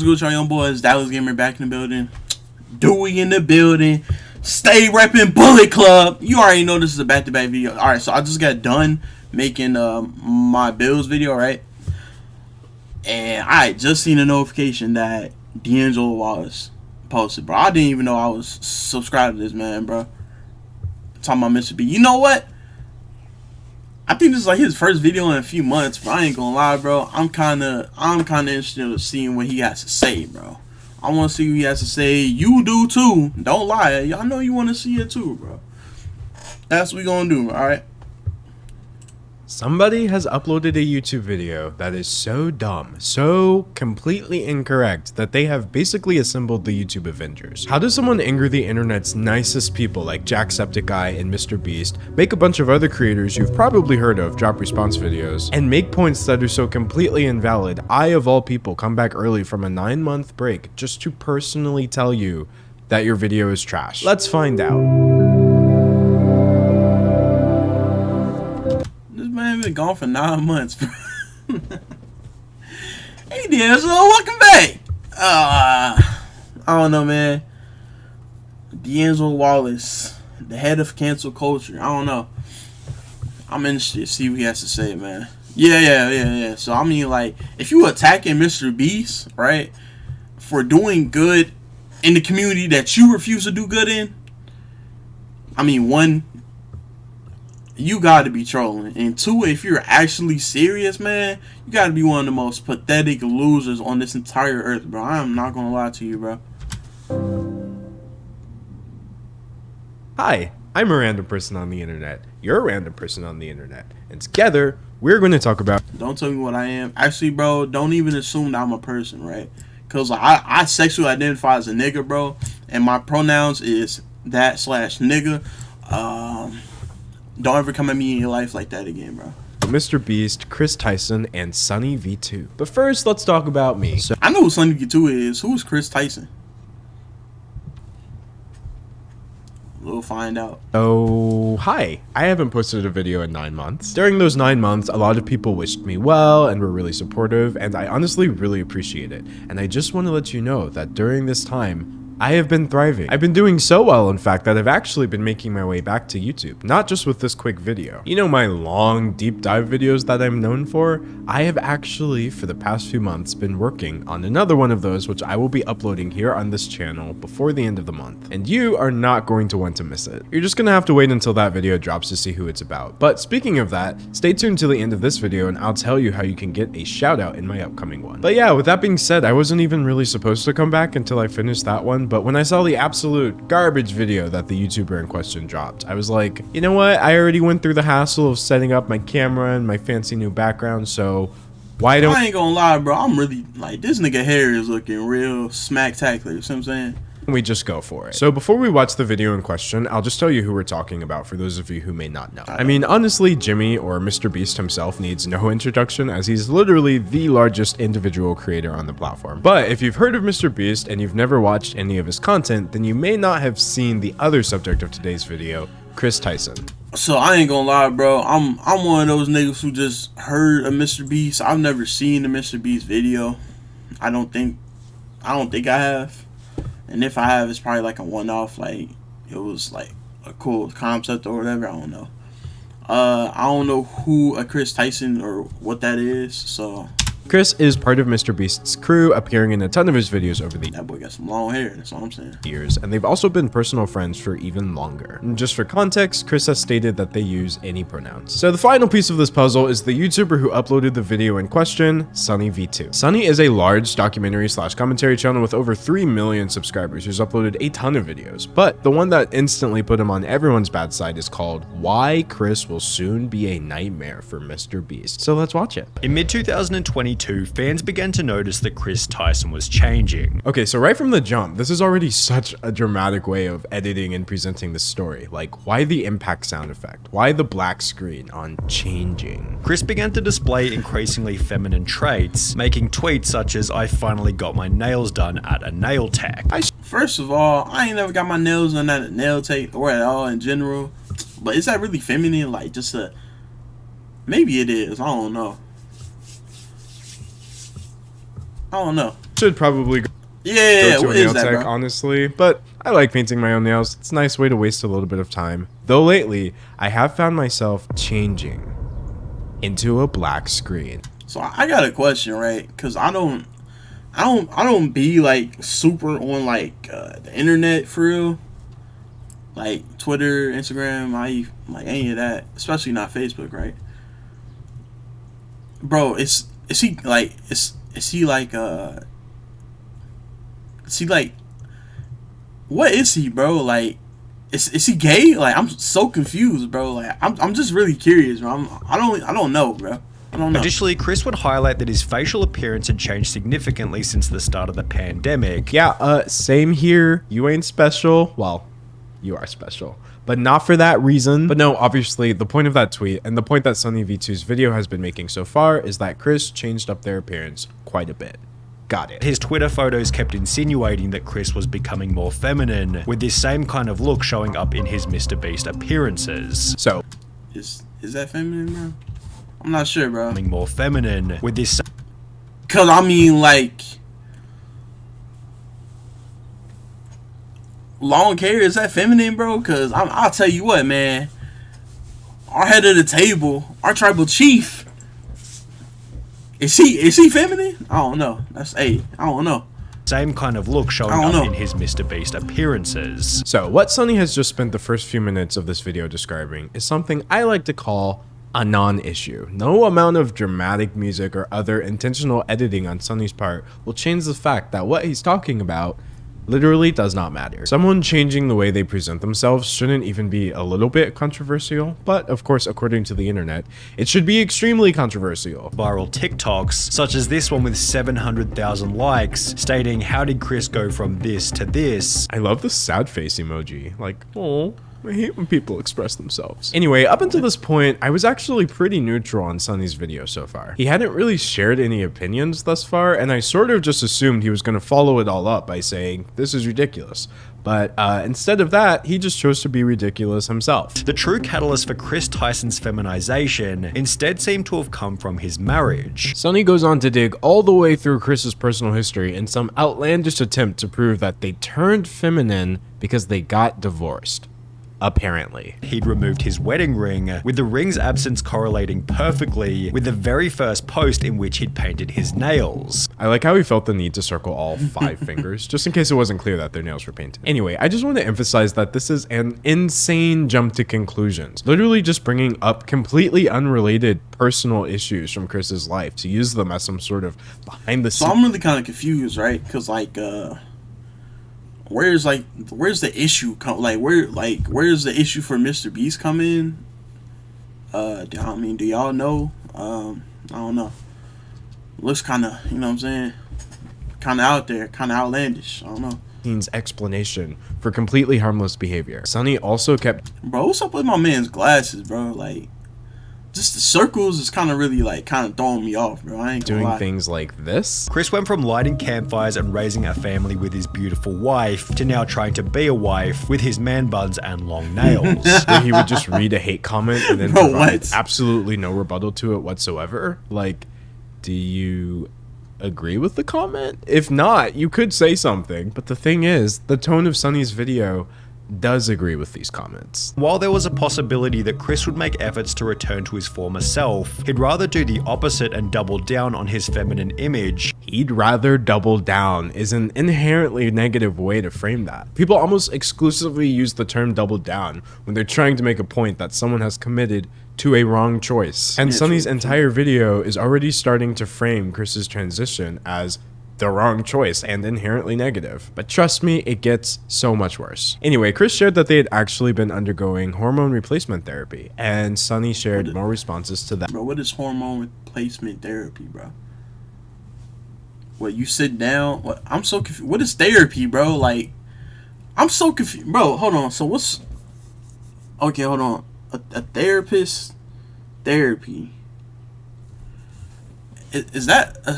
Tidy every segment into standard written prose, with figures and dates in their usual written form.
good, y'all? Young boys, Dallas Gamer back in the building. Dewey in the building. Stay repping Bullet Club. You already know this is a back-to-back video. Alright, so I just got done making my Bills video, right? And I just seen a notification that D'Angelo Wallace posted, bro. I didn't even know I was subscribed to this man, bro. Talking about Mr. B. You know what? I think this is like his first video in a few months, bro. I ain't gonna lie, bro. I'm kinda interested in seeing what he has to say, bro. I wanna see what he has to say. You do too. Don't lie. Y'all know you wanna see it too, bro. That's what we gonna do, alright? Somebody has uploaded a YouTube video that is so dumb, so completely incorrect that they have basically assembled the YouTube Avengers. How does someone anger the internet's nicest people like Jacksepticeye and Mr. Beast, make a bunch of other creators you've probably heard of drop response videos, and make points that are so completely invalid, I of all people come back early from a 9-month break just to personally tell you that your video is trash? Let's find out. Man, been gone for 9 months, bro. Hey, D'Angelo, welcome back. I don't know, man. D'Angelo Wallace, the head of cancel culture. I don't know. I'm interested to see what he has to say, man. Yeah. So, I mean, like, if you attacking Mr. Beast, right, for doing good in the community that you refuse to do good in, I mean, one, you gotta be trolling, and two, if you're actually serious, man, you gotta be one of the most pathetic losers on this entire earth, bro. I am not gonna lie to you, bro. Hi, I'm a random person on the internet. You're a random person on the internet, and together we're going to talk about. Don't tell me what I am. Actually, bro, don't even assume that I'm a person, right? Cause I sexually identify as a nigga, bro, and my pronouns is that/nigga. Don't ever come at me in your life like that again, bro. Mr. Beast, Chris Tyson, and Sunny V2. But first, let's talk about me. So I know who Sunny V2 is. Who's Chris Tyson? We'll find out. Oh, hi. I haven't posted a video in 9 months. During those 9 months, a lot of people wished me well and were really supportive, and I honestly really appreciate it. And I just want to let you know that during this time, I have been thriving. I've been doing so well, in fact, that I've actually been making my way back to YouTube, not just with this quick video. You know my long, deep dive videos that I'm known for? I have actually, for the past few months, been working on another one of those, which I will be uploading here on this channel before the end of the month. And you are not going to want to miss it. You're just gonna have to wait until that video drops to see who it's about. But speaking of that, stay tuned till the end of this video and I'll tell you how you can get a shout out in my upcoming one. But yeah, with that being said, I wasn't even really supposed to come back until I finished that one. But when I saw the absolute garbage video that the YouTuber in question dropped, I was like, you know what? I already went through the hassle of setting up my camera and my fancy new background, so why don't— I ain't gonna lie, bro. I'm really, like, this nigga hair is looking real smack-tacular. You see what I'm saying? we just go for it. So before we watch the video in question, I'll just tell you who we're talking about for those of you who may not know. I mean, honestly, Jimmy, or Mr. Beast himself, needs no introduction as he's literally the largest individual creator on the platform. But if you've heard of Mr. Beast and you've never watched any of his content, then you may not have seen the other subject of today's video, Chris Tyson. So I ain't gonna lie, bro. I'm one of those niggas who just heard of Mr. Beast. I've never seen the Mr. Beast video. I don't think I have. And if I have, it's probably like a one-off, like it was like a cool concept or whatever. I don't know. I don't know who a Chris Tyson or what that is, so. Chris is part of Mr. Beast's crew, appearing in a ton of his videos over the That boy got some long hair, that's all I'm saying. years, and they've also been personal friends for even longer. And just for context, Chris has stated that they use any pronouns. So the final piece of this puzzle is the YouTuber who uploaded the video in question, Sunny V2. Sunny is a large documentary/commentary channel with over 3 million subscribers who's uploaded a ton of videos, but the one that instantly put him on everyone's bad side is called Why Chris Will Soon Be a Nightmare for Mr. Beast. So let's watch it. In mid-2022, fans began to notice that Chris Tyson was changing. Okay, so right from the jump, this is already such a dramatic way of editing and presenting the story. Like, why the impact sound effect? Why the black screen on changing? Chris began to display increasingly feminine traits, making tweets such as, "I finally got my nails done at a nail tech." First of all, I ain't never got my nails done at a nail tech or at all in general. But is that really feminine? Like, just a... Maybe it is. I don't know. Should probably Yeah, go to a what nail is that, tech, bro? honestly, but I like painting my own nails. It's a nice way to waste a little bit of time. Though lately, I have found myself changing into a black screen. So I got a question, right? Because I don't be like super on like the internet for real, like Twitter, Instagram, like any of that, especially not Facebook, right? Bro, is he like is he like is he like what is he, bro? Like is he gay? Like I'm so confused, bro. Like I'm just really curious, bro. I don't know, bro. I don't know. Additionally, Chris would highlight that his facial appearance had changed significantly since the start of the pandemic. Yeah, same here. You ain't special. Well, you are special, but not for that reason. But no, obviously, the point of that tweet and the point that Sunny V2's video has been making so far is that Chris changed up their appearance quite a bit. Got it. His Twitter photos kept insinuating that Chris was becoming more feminine, with this same kind of look showing up in his Mr. Beast appearances. So, Is that feminine, bro? I'm not sure, bro. Becoming more feminine, with this Cause I mean, like, long hair, is that feminine, bro? Cause I'll tell you what, man. Our head of the table, our tribal chief, is he feminine? I don't know. I don't know. same kind of look showing I don't up know. in his Mr. Beast appearances. So what Sunny has just spent the first few minutes of this video describing is something I like to call a non-issue. No amount of dramatic music or other intentional editing on Sunny's part will change the fact that what he's talking about literally does not matter. Someone changing the way they present themselves shouldn't even be a little bit controversial, but of course, according to the internet, it should be extremely controversial. Viral TikToks, such as this one with 700,000 likes, stating, "How did Chris go from this to this?" I love the sad face emoji. Like, oh, I hate when people express themselves. Anyway, up until this point, I was actually pretty neutral on Sunny's video so far. He hadn't really shared any opinions thus far, and I sort of just assumed he was going to follow it all up by saying, this is ridiculous. But instead of that, he just chose to be ridiculous himself. The true catalyst for Chris Tyson's feminization instead seemed to have come from his marriage. Sunny goes on to dig all the way through Chris's personal history in some outlandish attempt to prove that they turned feminine because they got divorced. Apparently. He'd removed his wedding ring, with the ring's absence correlating perfectly with the very first post in which he'd painted his nails. I like how he felt the need to circle all 5 fingers, just in case it wasn't clear that their nails were painted. Anyway, I just want to emphasize that this is an insane jump to conclusions. Literally just bringing up completely unrelated personal issues from Chris's life to use them as some sort of behind the So scenes. I'm really kind of confused, right? Cause like, where's the issue where's the issue for Mr. Beast come in? I mean, do y'all know? I don't know. Looks kind of, you know what I'm saying? Kind of out there, kind of outlandish. I don't know. Explanation for completely harmless behavior. Sunny also kept Bro, what's up with my man's glasses, bro? Like, just the circles is kind of really like kind of throwing me off, bro. I ain't gonna doing lie. things like this. Chris went from lighting campfires and raising a family with his beautiful wife to now trying to be a wife with his man buns and long nails. Where he would just read a hate comment and then Bro, provide what? absolutely no rebuttal to it whatsoever. Like, do you agree with the comment? If not, you could say something. But the thing is, the tone of Sunny's video does agree with these comments. While there was a possibility that Chris would make efforts to return to his former self, he'd rather do the opposite and double down on his feminine image. He'd rather double down is an inherently negative way to frame that. People almost exclusively use the term double down when they're trying to make a point that someone has committed to a wrong choice. And Yeah, Sunny's true. entire video is already starting to frame Chris's transition as the wrong choice and inherently negative. But trust me, it gets so much worse. Anyway, Chris shared that they had actually been undergoing hormone replacement therapy, and Sunny shared more responses to that. Bro, what is hormone replacement therapy, bro? What, you sit down? What? I'm so confused. What is therapy, bro? Like, I'm so confused, bro. Hold on. So what's? Okay, hold on. A therapist therapy. Is that a?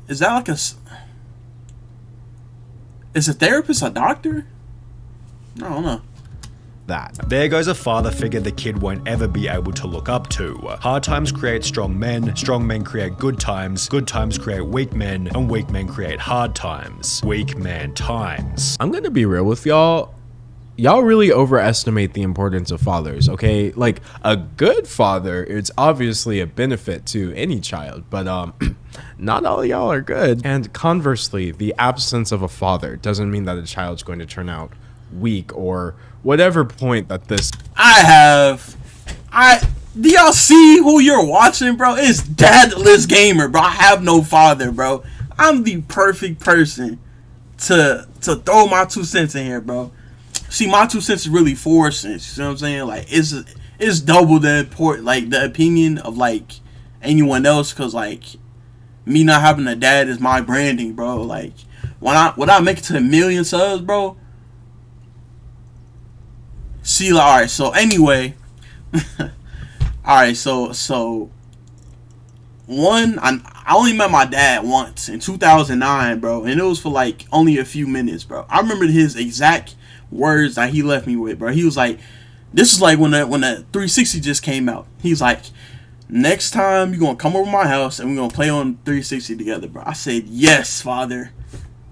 Is that like a? Is a therapist a doctor? I don't know. that. There goes a father figure the kid won't ever be able to look up to. Hard times create strong men create good times create weak men, and weak men create hard times. Weak man times. I'm gonna be real with y'all. Y'all really overestimate the importance of fathers, okay? Like, a good father, it's obviously a benefit to any child, but not all y'all are good. And conversely, the absence of a father doesn't mean that a child's going to turn out weak or whatever point that this... Do y'all see who you're watching, bro? It's Dadless Gamer, bro. I have no father, bro. I'm the perfect person to throw my 2 cents in here, bro. See, my 2 cents is really 4 cents. You know what I'm saying? Like, it's double the the opinion of like anyone else, cause like me not having a dad is my branding, bro. Like when I make it to 1 million subs, bro. See, like, all right. So anyway, all right. So one, I only met my dad once in 2009, bro, and it was for like only a few minutes, bro. I remember his exact words that he left me with, bro. He was like, this is like when the 360 just came out. He's like, next time you're gonna come over to my house and we're gonna play on 360 together, bro. I said, yes, father.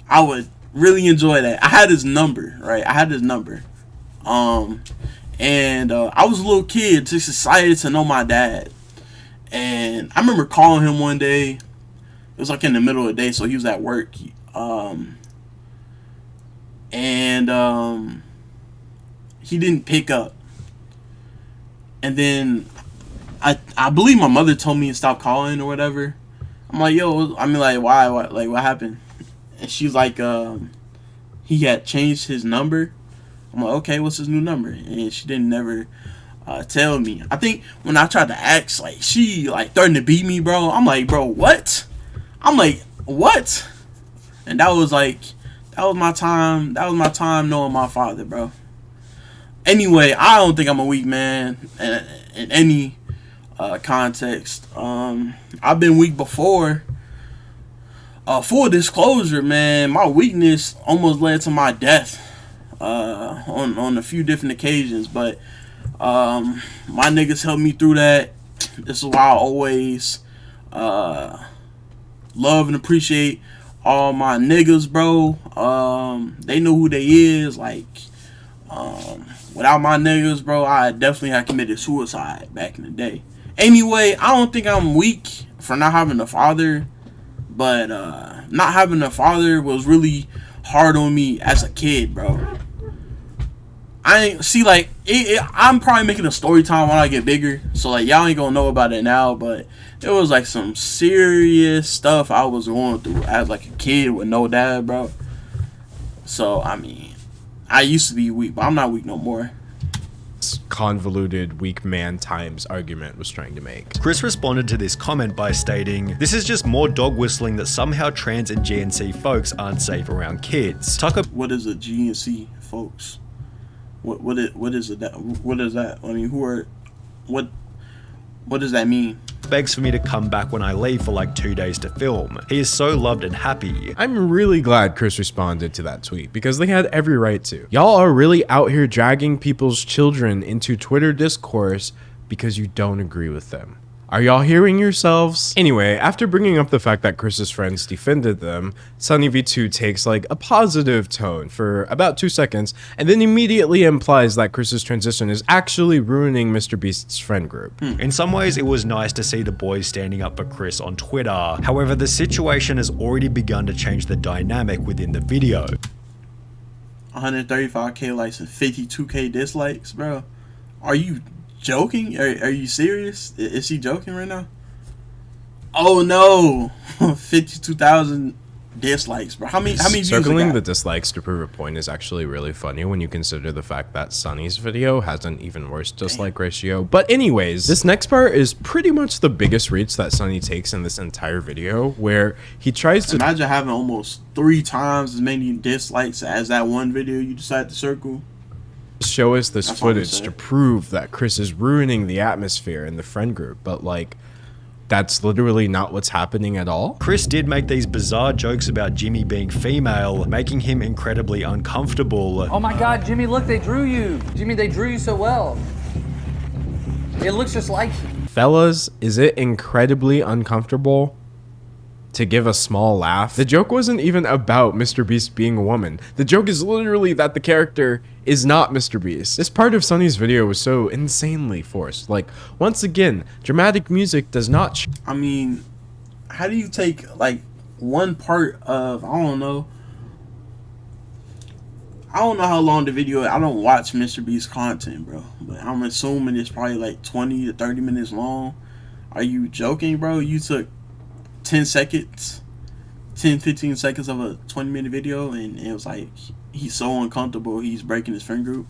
I would really enjoy that. I had his number, right? I was a little kid, just excited to know my dad. And I remember calling him one day. It was like in the middle of the day, so he was at work. He didn't pick up. And then I believe my mother told me to stop calling or whatever. I'm like, yo, I mean, like, why? Like, what happened? And she's like, he had changed his number. I'm like, okay, what's his new number? And she didn't never tell me. I think when I tried to ask, like, she like threatened to beat me, bro. I'm like, bro, what? I'm like, what? And that was my time. That was my time knowing my father, bro. Anyway, I don't think I'm a weak man in any context. I've been weak before. Full disclosure, man, my weakness almost led to my death on a few different occasions. But my niggas helped me through that. This is why I always love and appreciate all my niggas, bro. They know who they is. Like, without my niggas, bro, I definitely had committed suicide back in the day. Anyway, I don't think I'm weak for not having a father, but not having a father was really hard on me as a kid, bro. I ain't see, like, I'm probably making a story time when I get bigger, so like y'all ain't gonna know about it now, but it was like some serious stuff I was going through as like a kid with no dad, bro. So I mean, I used to be weak, but I'm not weak no more. Convoluted weak man times argument was trying to make. Chris responded to this comment by stating, "This is just more dog whistling that somehow trans and GNC folks aren't safe around kids." Tucker, what is a GNC folks? What is that? I mean, what does that mean? Begs for me to come back when I leave for like 2 days to film. He is so loved and happy. I'm really glad Chris responded to that tweet because they had every right to. Y'all are really out here dragging people's children into Twitter discourse because you don't agree with them. Are y'all hearing yourselves? Anyway, after bringing up the fact that Chris's friends defended them, SunnyV2 takes like a positive tone for about 2 seconds and then immediately implies that Chris's transition is actually ruining Mr. Beast's friend group. In some ways, it was nice to see the boys standing up for Chris on Twitter. However, the situation has already begun to change the dynamic within the video. 135k likes and 52k dislikes, bro. Are you joking? Are you serious? Is he joking right now? Oh no, 52,000 dislikes, bro. How many views? Circling the dislikes to prove a point is actually really funny when you consider the fact that Sunny's video has an even worse dislike ratio. But anyways, this next part is pretty much the biggest reach that Sunny takes in this entire video, where he tries to imagine having almost 3 times as many dislikes as that one video you decided to circle. Show us this footage to prove that Chris is ruining the atmosphere in the friend group, but like, that's literally not what's happening at all? Chris did make these bizarre jokes about Jimmy being female, making him incredibly uncomfortable. Oh my God, Jimmy, look, they drew you. Jimmy, they drew you so well. It looks just like you. Fellas, is it incredibly uncomfortable to give a small laugh? The joke wasn't even about Mr. Beast being a woman. The joke is literally that the character is not Mr. Beast. This part of Sunny's video was so insanely forced. Like, once again, dramatic music does not I mean, how do you take like one part of, I don't know how long the video is. I don't watch Mr. Beast content, bro, but I'm assuming it's probably like 20 to 30 minutes long. Are you joking, bro? You took 10 seconds, 15 seconds of a 20-minute video, and it was like, he's so uncomfortable, he's breaking his friend group.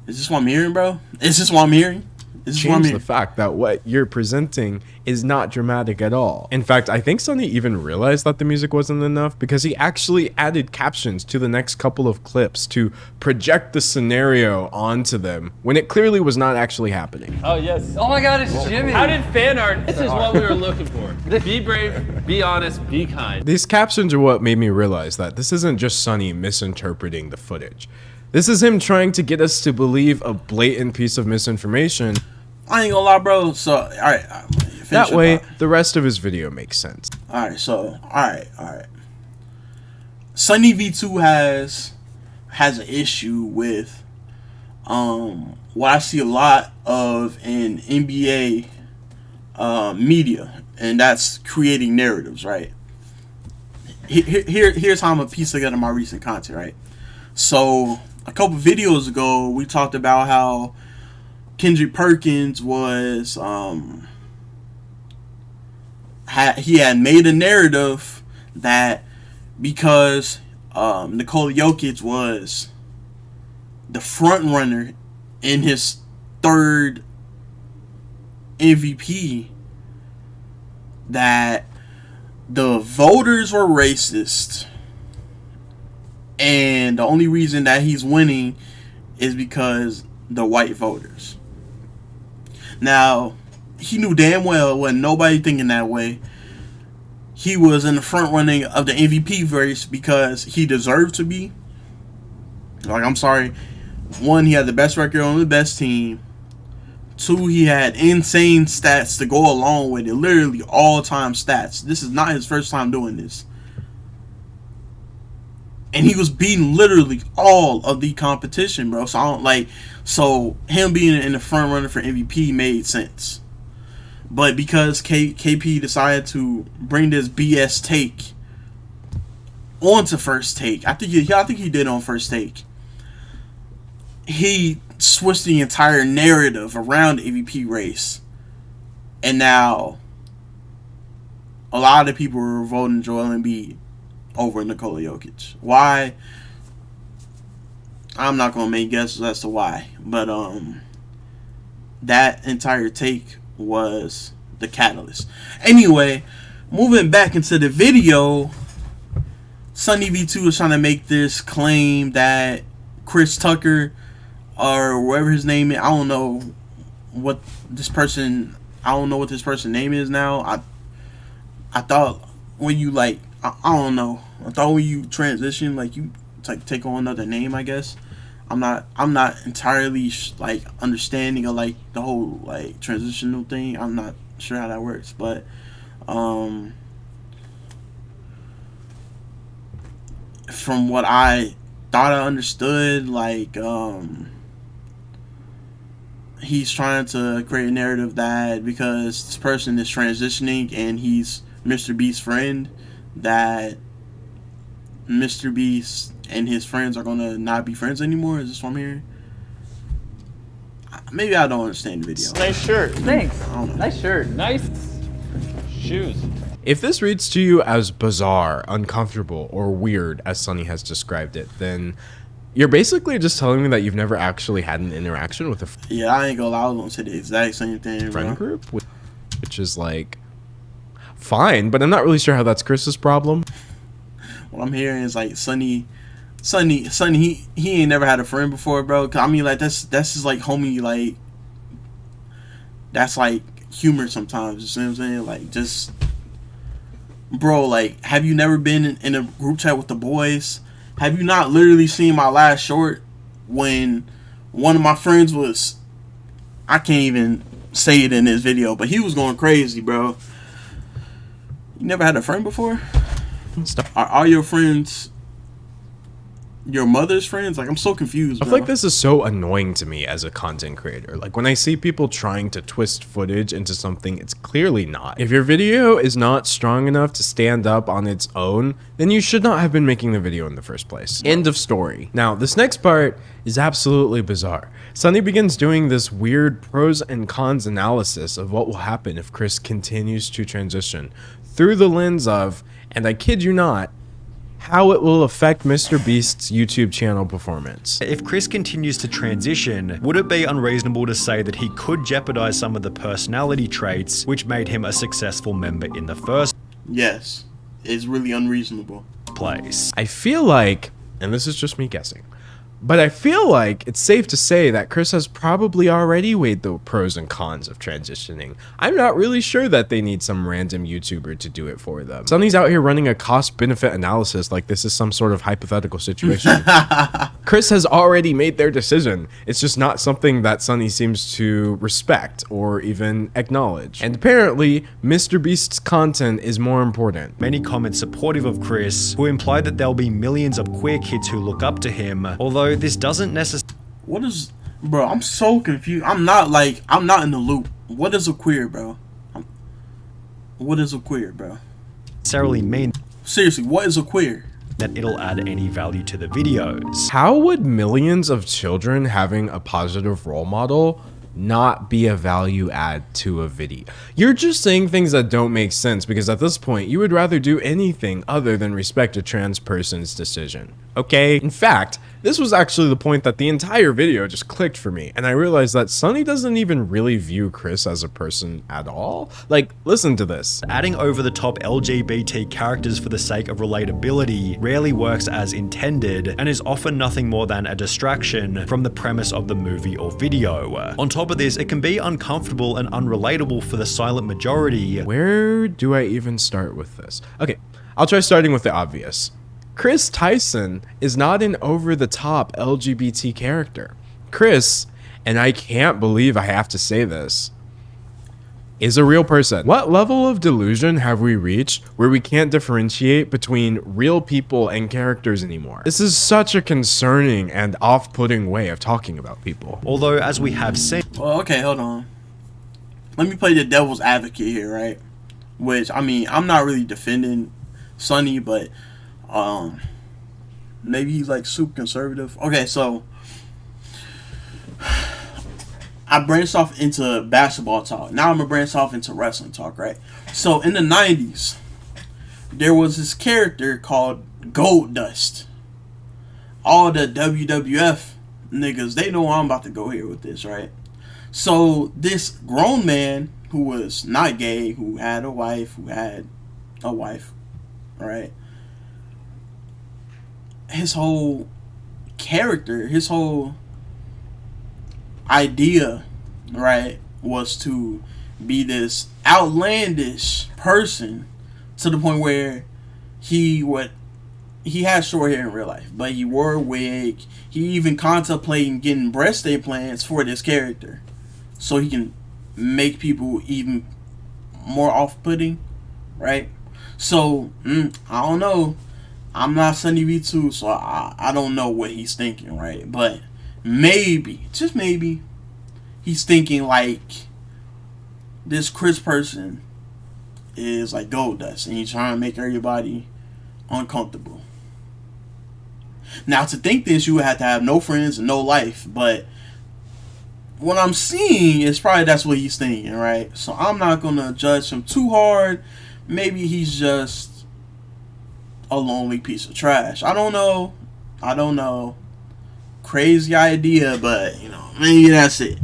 Is this what I'm hearing, bro? Is this what I'm hearing? Is this what I'm change hearing? the fact that what you're presenting is not dramatic at all. In fact, I think Sunny even realized that the music wasn't enough because he actually added captions to the next couple of clips to project the scenario onto them when it clearly was not actually happening. Oh, yes. Oh my God, it's Jimmy. How did fan art? This is what we were looking for. Be brave, be honest, be kind. These captions are what made me realize that this isn't just Sunny misinterpreting the footage. This is him trying to get us to believe a blatant piece of misinformation. I ain't gonna lie, bro. So, all right. That way, the rest of his video makes sense. All right. So, all right. Sunny V2 has an issue with what I see a lot of in NBA media, and that's creating narratives, right? Here's how I'm gonna piece together my recent content, right? So, a couple videos ago, we talked about how Kendrick Perkins was he had made a narrative that because Nikola Jokic was the front runner in his third MVP, that the voters were racist, and the only reason that he's winning is because the white voters. Now, he knew damn well it wasn't nobody thinking that way. He was in the front running of the MVP race because he deserved to be. Like, I'm sorry. One, he had the best record on the best team. Two, he had insane stats to go along with it. Literally all-time stats. This is not his first time doing this. And he was beating literally all of the competition, bro. So him being in the front runner for MVP made sense. But because KP decided to bring this BS take onto First Take, I think he did on First Take, he switched the entire narrative around the MVP race. And now a lot of people were voting Joel Embiid over Nikola Jokic. Why? I'm not gonna make guesses as to why, but that entire take was the catalyst. Anyway, moving back into the video, Sunny V2 is trying to make this claim that Chris Tucker, or whatever his name is, I don't know what this person's name is now. I thought when you I don't know. I thought when you transition, you take on another name, I guess. I'm not entirely understanding of the whole transitional thing. I'm not sure how that works, but from what I thought I understood, he's trying to create a narrative that because this person is transitioning and he's Mr. Beast's friend, that Mr. Beast and his friends are gonna not be friends anymore. Is this what I'm hearing? Maybe I don't understand the video. Nice shirt. Thanks. I don't know. Nice shirt. Nice shoes. If this reads to you as bizarre, uncomfortable, or weird, as Sunny has described it, then you're basically just telling me that you've never actually had an interaction with a Yeah, I ain't gonna lie. I was gonna say the exact same thing, friend bro. group, which is fine, but I'm not really sure how that's Chris's problem. What I'm hearing is Sunny, he ain't never had a friend before, bro. 'Cause I mean, that's his homie, that's humor sometimes. You see what I'm saying? Like, just, bro, like, have you never been in a group chat with the boys? Have you not literally seen my last short when one of my friends was, I can't even say it in this video, but he was going crazy, bro. You never had a friend before? Are all your friends your mother's friends? Like, I'm so confused, bro. I feel like this is so annoying to me as a content creator. Like, when I see people trying to twist footage into something it's clearly not. If your video is not strong enough to stand up on its own, then you should not have been making the video in the first place. End of story. Now, this next part is absolutely bizarre. Sunny begins doing this weird pros and cons analysis of what will happen if Chris continues to transition through the lens of, and I kid you not, how it will affect Mr. Beast's YouTube channel performance. If Chris continues to transition, would it be unreasonable to say that he could jeopardize some of the personality traits which made him a successful member in the first Yes, it's really unreasonable. place? I feel like, and this is just me guessing, but I feel like it's safe to say that Chris has probably already weighed the pros and cons of transitioning. I'm not really sure that they need some random YouTuber to do it for them. Sunny's out here running a cost-benefit analysis like this is some sort of hypothetical situation. Chris has already made their decision. It's just not something that Sunny seems to respect or even acknowledge. And apparently, Mr. Beast's content is more important. Many comments supportive of Chris, who imply that there'll be millions of queer kids who look up to him, although this doesn't necessarily What is, bro? I'm so confused. I'm not in the loop. What is a queer, bro? What is a queer, bro? mean Seriously, what is a queer? that it'll add any value to the videos. How would millions of children having a positive role model not be a value add to a video? You're just saying things that don't make sense because at this point you would rather do anything other than respect a trans person's decision. Okay? In fact, this was actually the point that the entire video just clicked for me, and I realized that Sunny doesn't even really view Chris as a person at all. Like, listen to this. Adding over-the-top LGBT characters for the sake of relatability rarely works as intended and is often nothing more than a distraction from the premise of the movie or video. On top of this, it can be uncomfortable and unrelatable for the silent majority. Where do I even start with this? Okay, I'll try starting with the obvious. Chris Tyson is not an over-the-top LGBT character. Chris, and I can't believe I have to say this, is a real person. What level of delusion have we reached where we can't differentiate between real people and characters anymore? This is such a concerning and off-putting way of talking about people. Although, as we have seen, Well, okay, hold on. Let me play the devil's advocate here, right? Which, I mean, I'm not really defending Sunny, but maybe he's like super conservative. Okay, so I branched off into basketball talk. Now I'm gonna branch off into wrestling talk, right? So in the 90s, there was this character called Gold Dust. All the WWF niggas, they know where I'm about to go here with this, right? So this grown man who was not gay, who had a wife, right? His whole character, his whole idea, right, was to be this outlandish person to the point where he had short hair in real life, but he wore a wig. He even contemplating getting breast implants for this character so he can make people even more off-putting, right? So, I don't know. I'm not Sunny V2, so I don't know what he's thinking, right? But maybe, just maybe, he's thinking like this Chris person is like gold dust and he's trying to make everybody uncomfortable. Now, to think this, you would have to have no friends and no life, but what I'm seeing is probably that's what he's thinking, right? So I'm not going to judge him too hard. Maybe he's just a lonely piece of trash. I don't know. Crazy idea, but, you know, maybe that's it.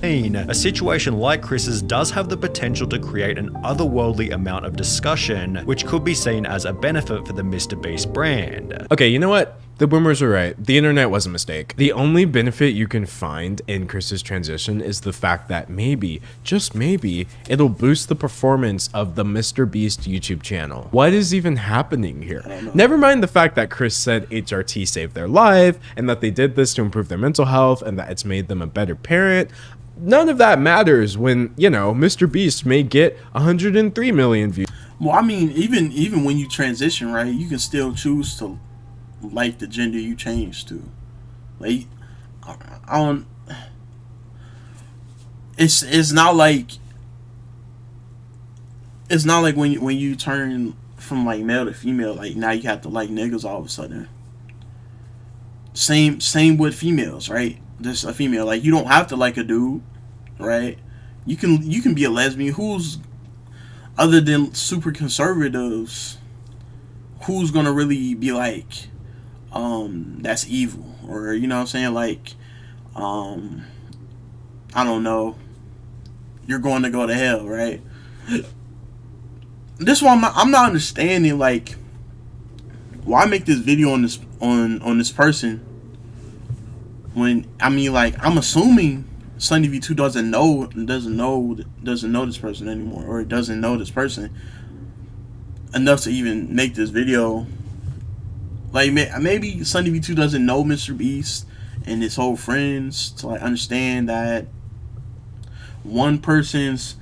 a situation like Chris's does have the potential to create an otherworldly amount of discussion, which could be seen as a benefit for the Mr. Beast brand. Okay, you know what? The boomers are right. The internet was a mistake. The only benefit you can find in Chris's transition is the fact that maybe, just maybe, it'll boost the performance of the Mr. Beast YouTube channel. What is even happening here? Never mind the fact that Chris said HRT saved their life, and that they did this to improve their mental health, and that it's made them a better parent. None of that matters when, you know, Mr. Beast may get 103 million views. Well, I mean, even when you transition, right, you can still choose to like the gender you change to. Like, I don't. It's not like when you turn from like male to female, like now you have to like niggas all of a sudden. Same with females, right? Just a female, like you don't have to like a dude, right? You can be a lesbian. Who's other than super conservatives? Who's gonna really be like, that's evil, or you know what I'm saying, like, I don't know, you're going to go to hell, right? This one I'm not understanding, like, why make this video on this person when, I mean, like, I'm assuming Sunny V2 doesn't know this person anymore, or doesn't know this person enough to even make this video. Like, maybe Sunny V2 doesn't know Mr. Beast and his whole friends to like understand that one person's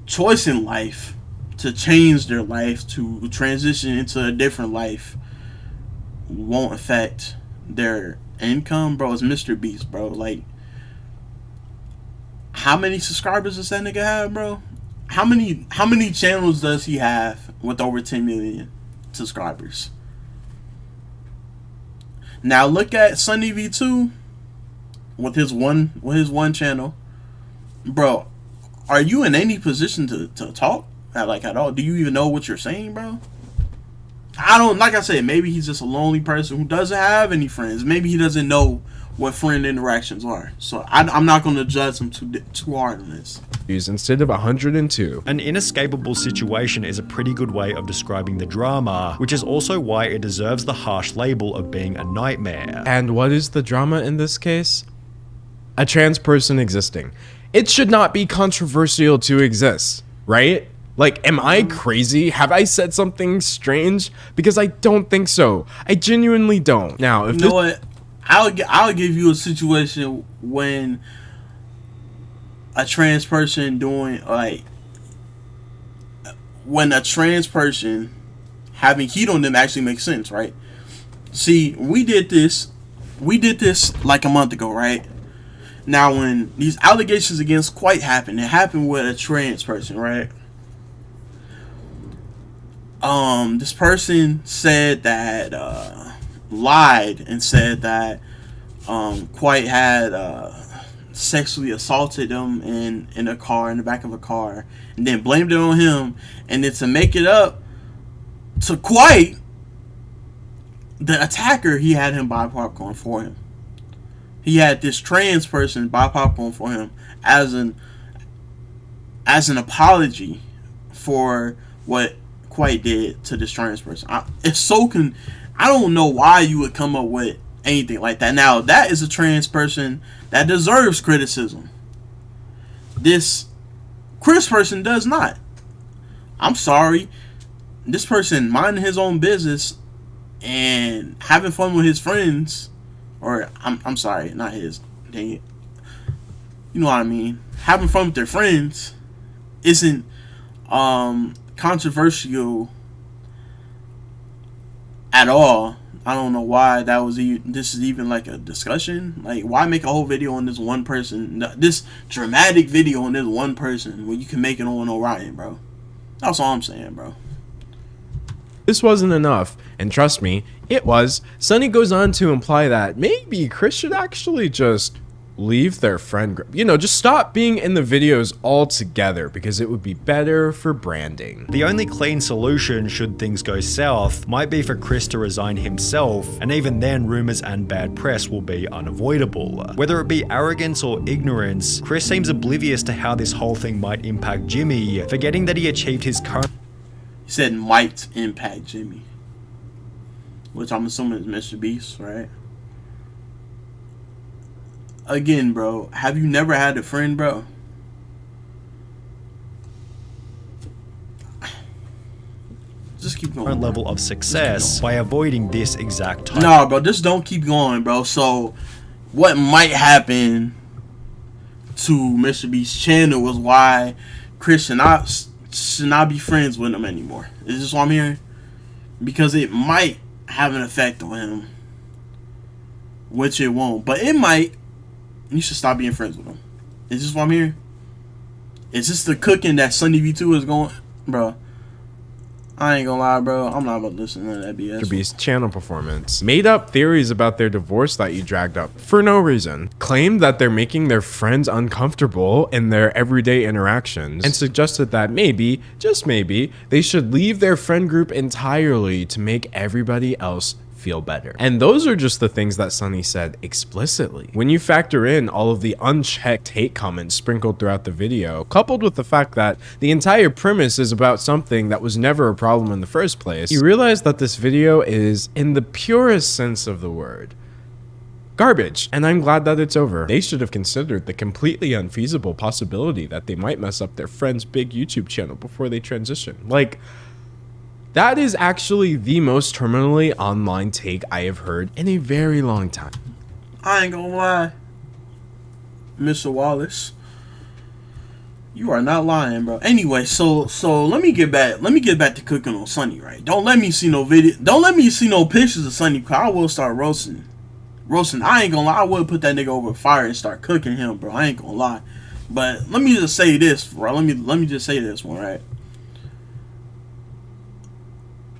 choice in life to change their life, to transition into a different life, won't affect their income. Bro, it's Mr. Beast, bro. Like, how many subscribers does that nigga have, bro? How many channels does he have with over 10 million subscribers? Now look at Sunny V2 with his one channel. Bro, are you in any position to talk at all? Do you even know what you're saying, bro? I don't, like I said, maybe he's just a lonely person who doesn't have any friends. Maybe he doesn't know what friend interactions are. So I'm not going to judge him too hard on this. Instead of 102. An inescapable situation is a pretty good way of describing the drama, which is also why it deserves the harsh label of being a nightmare. And what is the drama in this case? A trans person existing. It should not be controversial to exist, right? Like, am I crazy? Have I said something strange? Because I don't think so. I genuinely don't. Now, if you know what? I'll give you a situation when a trans person doing, like, when a trans person having heat on them actually makes sense, right? See, we did this like a month ago, right? Now, when these allegations against Quite happened, it happened with a trans person, right? This person said that, lied and said that, Quite had, sexually assaulted them in a car, in the back of a car, and then blamed it on him. And then to make it up to Quite, the attacker, he had him buy popcorn for him. He had this trans person buy popcorn for him as an apology for what Quite did to this trans person. I don't know why you would come up with anything like that. Now, that is a trans person that deserves criticism. This Chris person does not. I'm sorry. This person minding his own business and having fun with his friends, or I'm sorry, not his. Dang it. You know what I mean? Having fun with their friends isn't controversial at all. I don't know why this is even like a discussion. Like, why make a whole video on this one person, this dramatic video on this one person, when you can make it on Orion, bro? That's all I'm saying, bro. This wasn't enough, and trust me, it was. Sunny goes on to imply that maybe Chris should actually just leave their friend group. You know, just stop being in the videos altogether, because it would be better for branding. The only clean solution, should things go south, might be for Chris to resign himself, and even then rumors and bad press will be unavoidable. Whether it be arrogance or ignorance, Chris seems oblivious to how this whole thing might impact Jimmy, forgetting that he achieved his current— He said might impact Jimmy. which I'm assuming is Mr. Beast, right? Again, bro, have you never had a friend, bro? Just keep going. level of success by avoiding this exact type. Nah, bro, just don't keep going, bro. So, what might happen to Mr. Beast's channel was why Chris should not be friends with him anymore. Is this what I'm hearing? Because it might have an effect on him, which it won't, but it might. You should stop being friends with him. Is this what I'm hearing? Is this the cooking that Sunny V2 is going, bro? I ain't gonna lie, bro. I'm not about to listen to that BS. Mr. Beast's channel performance. Made up theories about their divorce that you dragged up for no reason. Claimed that they're making their friends uncomfortable in their everyday interactions. And suggested that maybe, just maybe, they should leave their friend group entirely to make everybody else feel better. And those are just the things that Sunny said explicitly. When you factor in all of the unchecked hate comments sprinkled throughout the video, coupled with the fact that the entire premise is about something that was never a problem in the first place, you realize that this video is, in the purest sense of the word, garbage. And I'm glad that it's over. They should have considered the completely unfeasible possibility that they might mess up their friend's big YouTube channel before they transition. Like, that is actually the most terminally online take I have heard in a very long time. I ain't gonna lie, Mr. Wallace, you are not lying, bro. Anyway, so let me get back to cooking on Sunny, right? Don't let me see no video. Don't let me see no pictures of Sunny, because I will start roasting. I ain't gonna lie, I would put that nigga over fire and start cooking him, bro. I ain't gonna lie. But let me just say this, bro. Let me just say this one, right?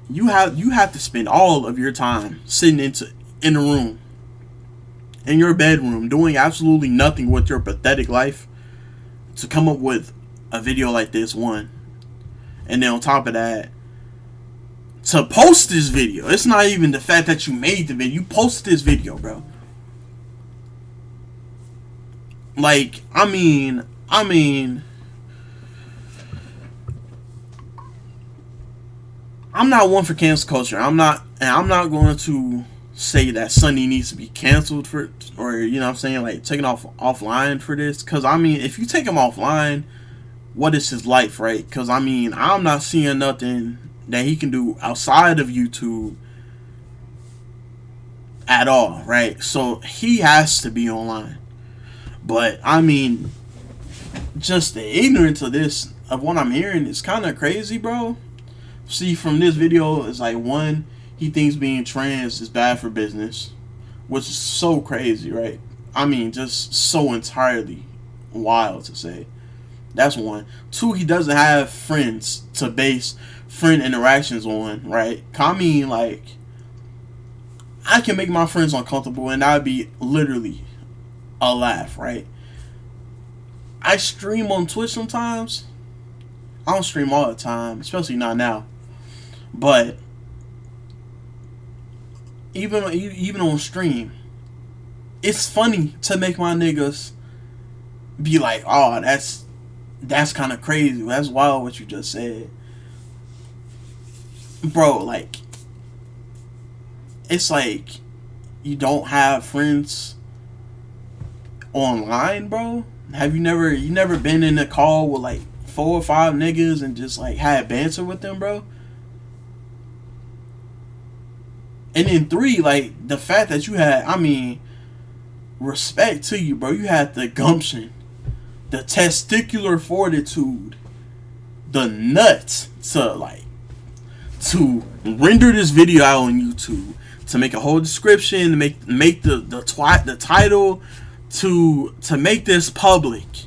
You have to spend all of your time sitting in a room, in your bedroom, doing absolutely nothing with your pathetic life to come up with a video like this one. And then on top of that, to post this video. It's not even the fact that you made the video. You posted this video, bro. Like, I mean, I'm not one for cancel culture. I'm not going to say that Sunny needs to be canceled for, or, you know what I'm saying, like, taken offline for this. Because, I mean, if you take him offline, what is his life, right? Because, I mean, I'm not seeing nothing that he can do outside of YouTube at all, right? So, he has to be online. But, I mean, just the ignorance of this, of what I'm hearing, is kind of crazy, bro. See, from this video, it's like, one, he thinks being trans is bad for business, which is so crazy, right? I mean, just so entirely wild to say. That's one. Two, he doesn't have friends to base friend interactions on, right? I mean, like, I can make my friends uncomfortable, and that would be literally a laugh, right? I stream on Twitch sometimes. I don't stream all the time, especially not now. But even on stream, it's funny to make my niggas be like, "Oh, that's kind of crazy. That's wild what you just said." Bro, like, it's like you don't have friends online, bro? Have you never been in a call with like 4 or 5 niggas and just like had banter with them, bro? And then 3, like, the fact that you had, I mean, respect to you, bro. You had the gumption, the testicular fortitude, the nuts to render this video out on YouTube, to make a whole description, to make the title, to make this public,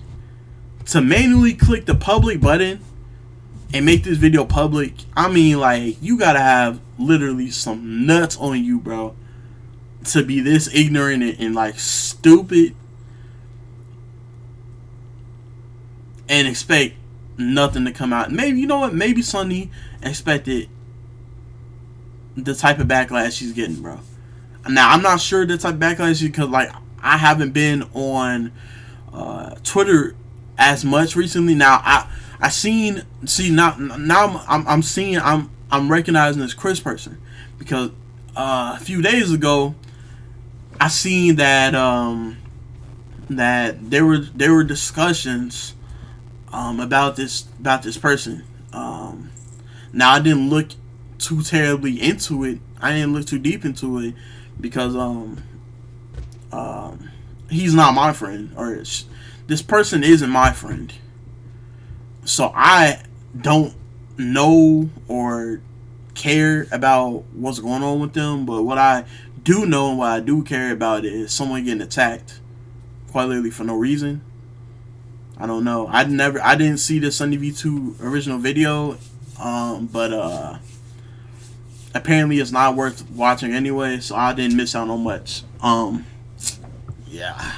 to manually click the public button and make this video public. I mean, like, you gotta have literally some nuts on you, bro, to be this ignorant and like stupid and expect nothing to come out. Maybe, you know what, maybe Sunny expected the type of backlash she's getting, bro. Now, I'm not sure the type of backlash, because like, I haven't been on Twitter as much recently. Now I'm recognizing this Chris person, because a few days ago, I seen that that there were discussions about this person. Now I didn't look too terribly into it. I didn't look too deep into it because he's not my friend, or this person isn't my friend. So I don't know or care about what's going on with them, but what I do know and what I do care about is someone getting attacked, quite literally for no reason. I don't know. I didn't see the Sunny V2 original video, but apparently it's not worth watching anyway, so I didn't miss out on much. Yeah.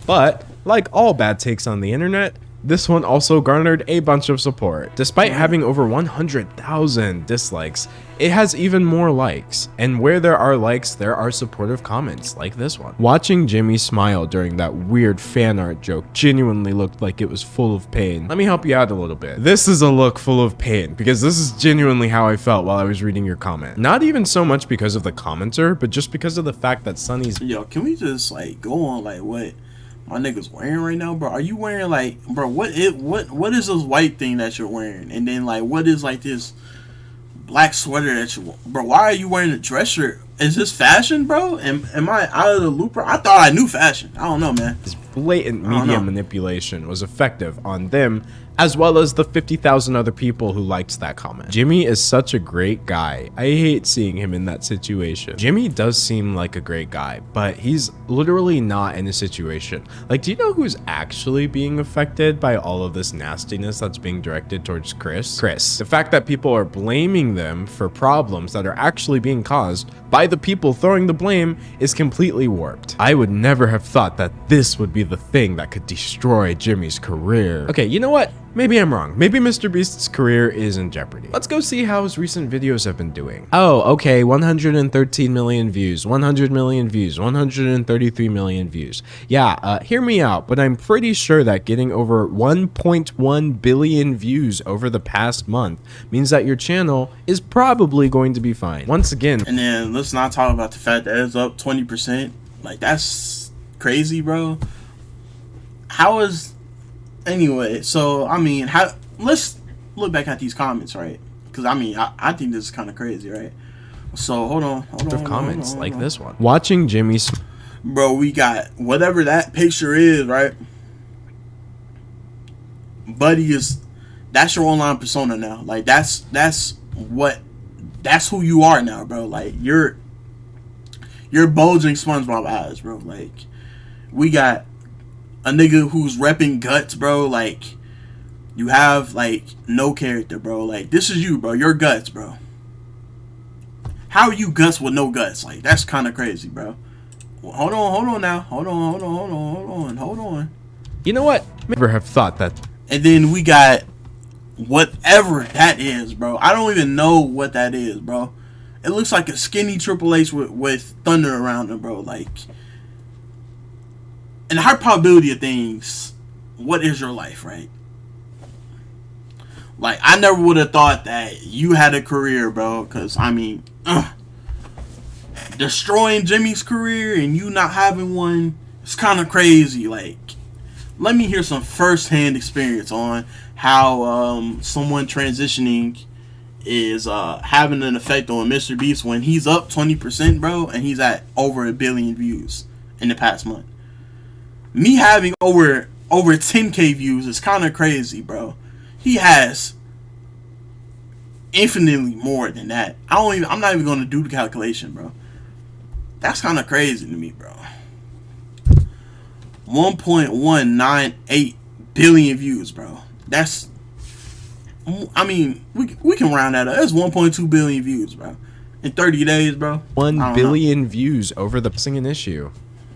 But, like all bad takes on the internet, this one also garnered a bunch of support. Despite having over 100,000 dislikes, it has even more likes. And where there are likes, there are supportive comments, like this one. Watching Jimmy smile during that weird fan art joke genuinely looked like it was full of pain. Let me help you out a little bit. This is a look full of pain, because this is genuinely how I felt while I was reading your comment. Not even so much because of the commenter, but just because of the fact that Sunny's— Yo, can we just like go on like what my niggas wearing right now, bro? Are you wearing like, bro, what is this white thing that you're wearing? And then like, what is like this black sweater that you, bro? Why are you wearing a dress shirt? Is this fashion, bro? Am I out of the loop, bro? I thought I knew fashion. I don't know, man. This blatant media manipulation was effective on them, as well as the 50,000 other people who liked that comment. Jimmy is such a great guy. I hate seeing him in that situation. Jimmy does seem like a great guy, but he's literally not in a situation. Like, do you know who's actually being affected by all of this nastiness that's being directed towards Chris? Chris. The fact that people are blaming them for problems that are actually being caused by the people throwing the blame is completely warped. I would never have thought that this would be the thing that could destroy Jimmy's career. Okay, you know what? Maybe I'm wrong. Maybe Mr. Beast's career is in jeopardy. Let's go see how his recent videos have been doing. Oh, okay, 113 million views, 100 million views, 133 million views. Yeah, hear me out, but I'm pretty sure that getting over 1.1 billion views over the past month means that your channel is probably going to be fine. Once again, and then let's not talk about the fact that it's up 20%. Like, that's crazy, bro. How is... Anyway, so, I mean, let's look back at these comments, right? Because, I mean, I think this is kind of crazy, right? So, hold on. Comments like this one. Watching Jimmy... Bro, we got whatever that picture is, right? Buddy is... That's your online persona now. Like, that's who you are now, bro. Like, you're bulging SpongeBob eyes, bro. Like, we got a nigga who's repping guts, bro. Like, you have like no character, bro. Like, this is you, bro. You're guts, bro. How are you guts with no guts? Like, that's kind of crazy, bro. Well, hold on now. Hold on. You know what? Never have thought that. And then we got whatever that is, bro. I don't even know what that is, bro. It looks like a skinny Triple H with thunder around him, bro. Like, in the high probability of things, what is your life, right? Like, I never would have thought that you had a career, bro. Because, I mean, destroying Jimmy's career and you not having one, it's kind of crazy. Like, let me hear some first-hand experience on how someone transitioning is having an effect on Mr. Beast when he's up 20%, bro, and he's at over 1 billion views in the past month. Me having over 10K views is kind of crazy, bro. He has infinitely more than that. I'm not even going to do the calculation, bro. That's kind of crazy to me, bro. 1.198 billion views, bro. That's, I mean, we can round that up. That's 1.2 billion views, bro. In 30 days, bro. 1 billion views over the singing issue.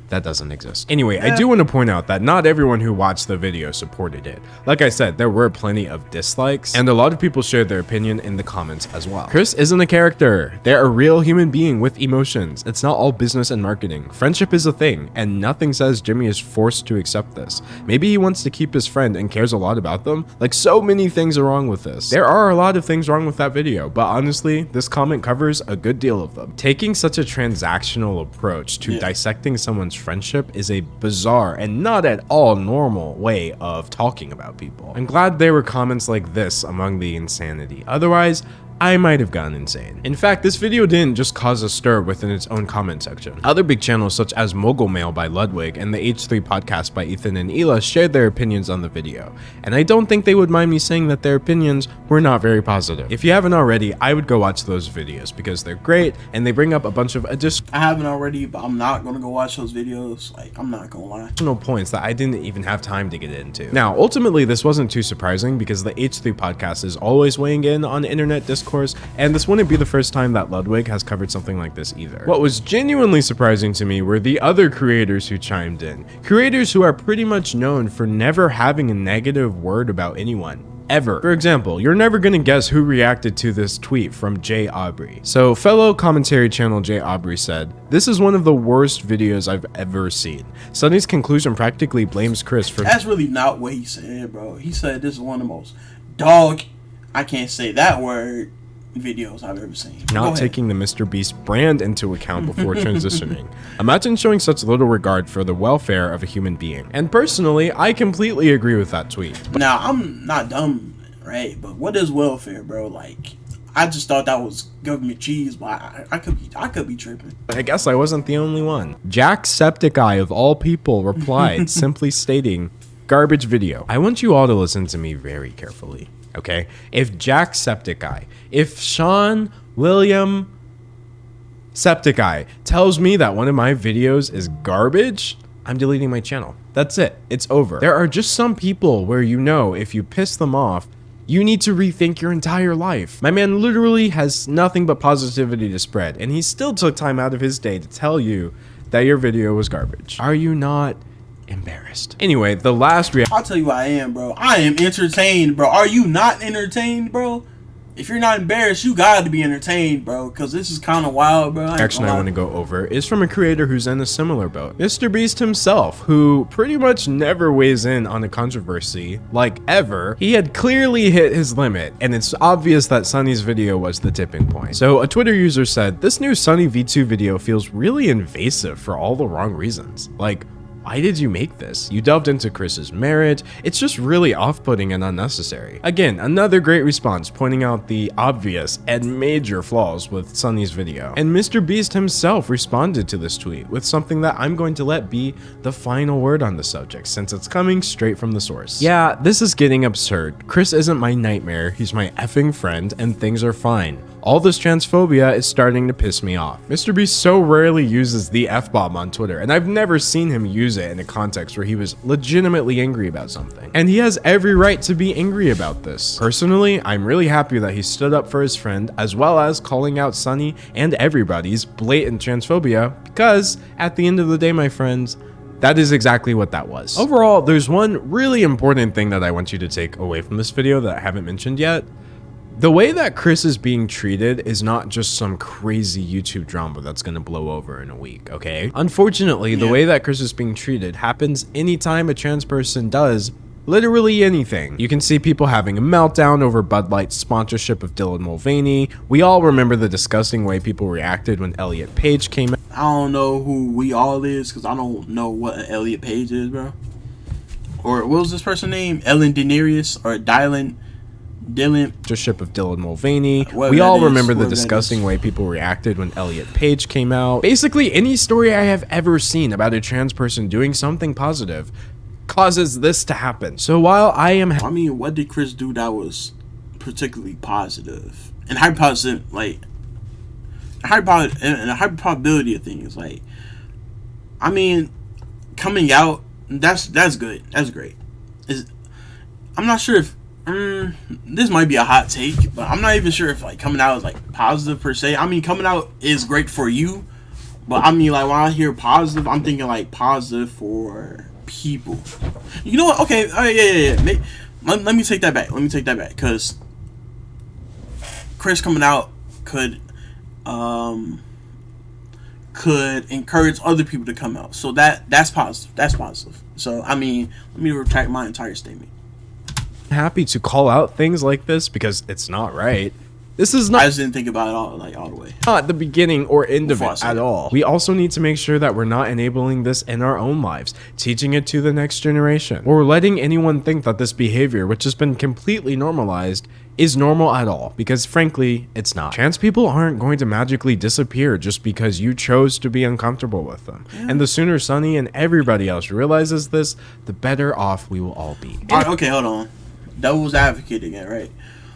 that doesn't exist. Anyway, I do want to point out that not everyone who watched the video supported it. Like I said, there were plenty of dislikes, and a lot of people shared their opinion in the comments as well. Chris isn't a character. They're a real human being with emotions. It's not all business and marketing. Friendship is a thing, and nothing says Jimmy is forced to accept this. Maybe he wants to keep his friend and cares a lot about them. Like, so many things are wrong with this. There are a lot of things wrong with that video, but honestly, this comment covers a good deal of them. Taking such a transactional approach to dissecting someone's friendship is a bizarre and not at all normal way of talking about people. I'm glad there were comments like this among the insanity. Otherwise, I might have gone insane. In fact, this video didn't just cause a stir within its own comment section. Other big channels such as Mogul Mail by Ludwig and the H3 podcast by Ethan and Ela shared their opinions on the video, and I don't think they would mind me saying that their opinions were not very positive. If you haven't already, I would go watch those videos because they're great and they bring up a bunch of I haven't already, but I'm not gonna go watch those videos. Like, I'm not gonna lie. additional points that I didn't even have time to get into. Now, ultimately, this wasn't too surprising because the H3 podcast is always weighing in on internet discourse, and this wouldn't be the first time that Ludwig has covered something like this either. What was genuinely surprising to me were the other creators who chimed in. Creators who are pretty much known for never having a negative word about anyone. Ever. For example, you're never gonna guess who reacted to this tweet from Jay Aubrey. So fellow commentary channel Jay Aubrey said, "This is one of the worst videos I've ever seen. Sonny's conclusion practically blames Chris for..." That's really not what he said, bro. He said this is one of the most dog, I can't say that word, videos I've ever seen. Not taking the Mr. Beast brand into account before transitioning. Imagine showing such little regard for the welfare of a human being. And personally, I completely agree with that tweet. Now, I'm not dumb, right? But what is welfare, bro? Like, I just thought that was government cheese, but I could be tripping. I guess I wasn't the only one. Jacksepticeye of all people replied, simply stating, "Garbage video." I want you all to listen to me very carefully. Okay, if Jacksepticeye, if Sean William Septiceye tells me that one of my videos is garbage, I'm deleting my channel. That's it. It's over. There are just some people where you know if you piss them off, you need to rethink your entire life. My man literally has nothing but positivity to spread, and he still took time out of his day to tell you that your video was garbage. Are you not embarrassed? Anyway, the last I'll tell you what I am, bro. I am entertained, bro. Are you not entertained, bro? If you're not embarrassed, you gotta be entertained, bro, because this is kind of wild, bro. Action I want to go over is from a creator who's in a similar boat, Mr. Beast himself, who pretty much never weighs in on a controversy, like ever. He had clearly hit his limit, and it's obvious that Sonny's video was the tipping point. So a Twitter user said, "This new Sonny V2 video feels really invasive for all the wrong reasons. Like, why did you make this? You delved into Chris's marriage. It's just really off-putting and unnecessary." Again, another great response pointing out the obvious and major flaws with Sonny's video. And Mr. Beast himself responded to this tweet with something that I'm going to let be the final word on the subject since it's coming straight from the source. "Yeah, this is getting absurd. Chris isn't my nightmare. He's my effing friend and things are fine. All this transphobia is starting to piss me off." Mr. Beast so rarely uses the F-bomb on Twitter, and I've never seen him use it in a context where he was legitimately angry about something. And he has every right to be angry about this. Personally, I'm really happy that he stood up for his friend, as well as calling out Sonny and everybody's blatant transphobia, because at the end of the day, my friends, that is exactly what that was. Overall, there's one really important thing that I want you to take away from this video that I haven't mentioned yet. The way that Chris is being treated is not just some crazy YouTube drama that's gonna blow over in a week, okay? Unfortunately, the way that Chris is being treated happens anytime a trans person does literally anything. You can see people having a meltdown over Bud Light's sponsorship of Dylan Mulvaney. We all remember the disgusting way people reacted when Elliot Page came out. I don't know who we all is, because I don't know what an Elliot Page is, bro. Or what was this person's name? Ellen DeNeris or Dylan Sponsorship of Dylan Mulvaney. We all remember the disgusting way people reacted when Elliot Page came out. Basically, any story I have ever seen about a trans person doing something positive causes this to happen. So while I mean, what did Chris do that was particularly positive? And high positive, like, high probability of things, like, I mean, coming out, that's good. That's great. I'm not sure if this might be a hot take, but I'm not even sure if like coming out is like positive per se. I mean, coming out is great for you, But I mean, like, when I hear positive, I'm thinking like positive for people. You know what? Okay, all right, yeah. Let me take that back. Because Chris coming out could encourage other people to come out. So that's positive. So I mean, let me retract my entire statement. Happy to call out things like this because it's not right. This is I not just didn't think about it all the way. the beginning or end of Before I it said at it. all. We also need to make sure that we're not enabling this in our own lives, teaching it to the next generation, or letting anyone think that this behavior, which has been completely normalized, is normal at all, because frankly, it's not. Trans people aren't going to magically disappear just because you chose to be uncomfortable with them. And the sooner Sunny and everybody else realizes this, the better off we will all be. All right, okay, hold on. Devil's advocate again, right?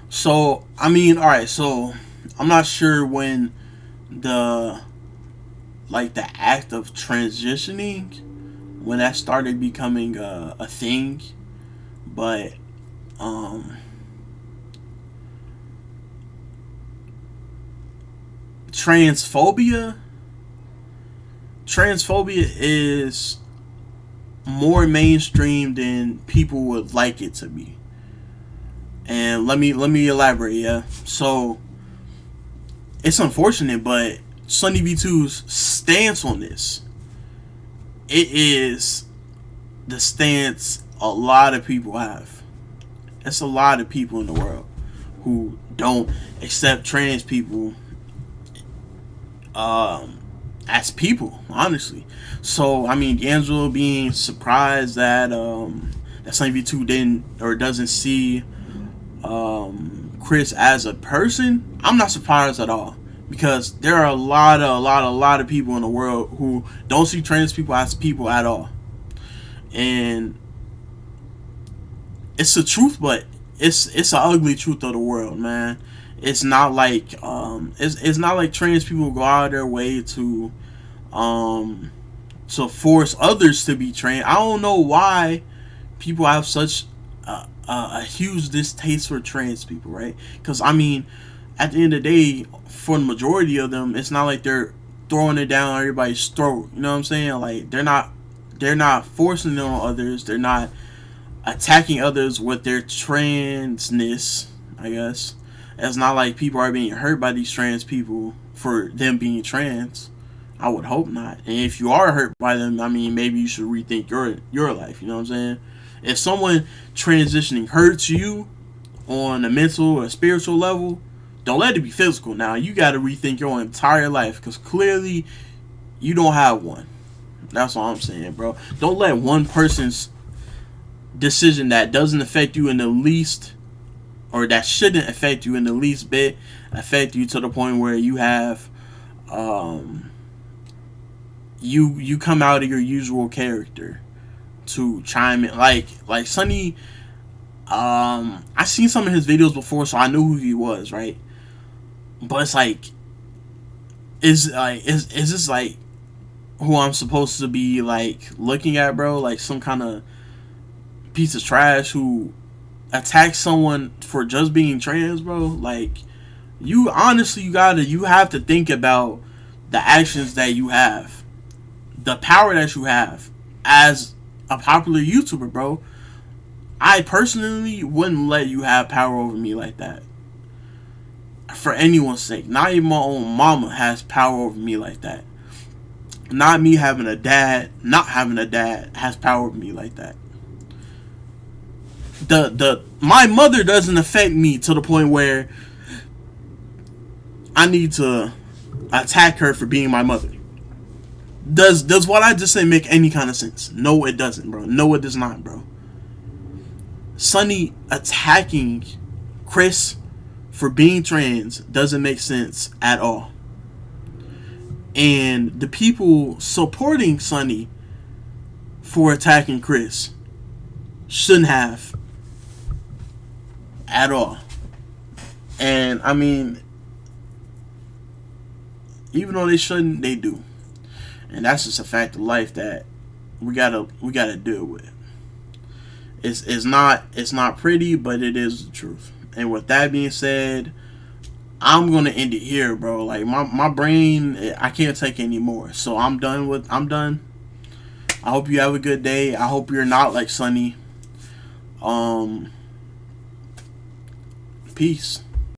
So, I mean, all right, so I'm not sure when the act of transitioning, when that started becoming a thing, but transphobia is more mainstream than people would like it to be. And let me elaborate, yeah. So it's unfortunate, but Sunny V2's stance on this, it is the stance a lot of people have. It's a lot of people in the world who don't accept trans people as people, honestly. So I mean, D'Angelo being surprised that that Sunny V2 didn't or doesn't see Chris as a person, I'm not surprised at all, because there are a lot of people in the world who don't see trans people as people at all, and it's the truth, but it's an ugly truth of the world, man. It's not like it's not like trans people go out of their way to force others to be trans. I don't know why people have such a huge distaste for trans people, right? Because I mean, at the end of the day, for the majority of them, it's not like they're throwing it down everybody's throat. You know what I'm saying? Like they're not forcing it on others. They're not attacking others with their transness, I guess. It's not like people are being hurt by these trans people for them being trans. I would hope not. And if you are hurt by them, I mean, maybe you should rethink your life. You know what I'm saying? If someone transitioning hurts you on a mental or spiritual level, don't let it be physical. Now, you got to rethink your entire life, because clearly you don't have one. That's all I'm saying, bro. Don't let one person's decision that doesn't affect you in the least, or that shouldn't affect you in the least bit, affect you to the point where you have you come out of your usual character to chime in. Like Sunny, I seen some of his videos before, so I knew who he was, right? But it's like, is this like who I'm supposed to be like looking at, bro? Like some kind of piece of trash who attacks someone for just being trans, bro? Like, you honestly, you have to think about the actions that you have, the power that you have as a popular YouTuber, bro. I personally wouldn't let you have power over me like that, for anyone's sake. Not even my own mama has power over me like that. Not me having a dad, not having a dad has power over me like that. My mother doesn't affect me to the point where I need to attack her for being my mother. Does what I just say make any kind of sense? No, it doesn't, bro. No, it does not, bro. Sunny attacking Chris for being trans doesn't make sense at all. And the people supporting Sunny for attacking Chris shouldn't have at all. And I mean, even though they shouldn't, they do. And that's just a fact of life that we gotta deal with. It's not pretty, but it is the truth. And with that being said, I'm gonna end it here, bro. Like my brain, I can't take anymore. So I'm done. I hope you have a good day. I hope you're not like Sonny. Peace.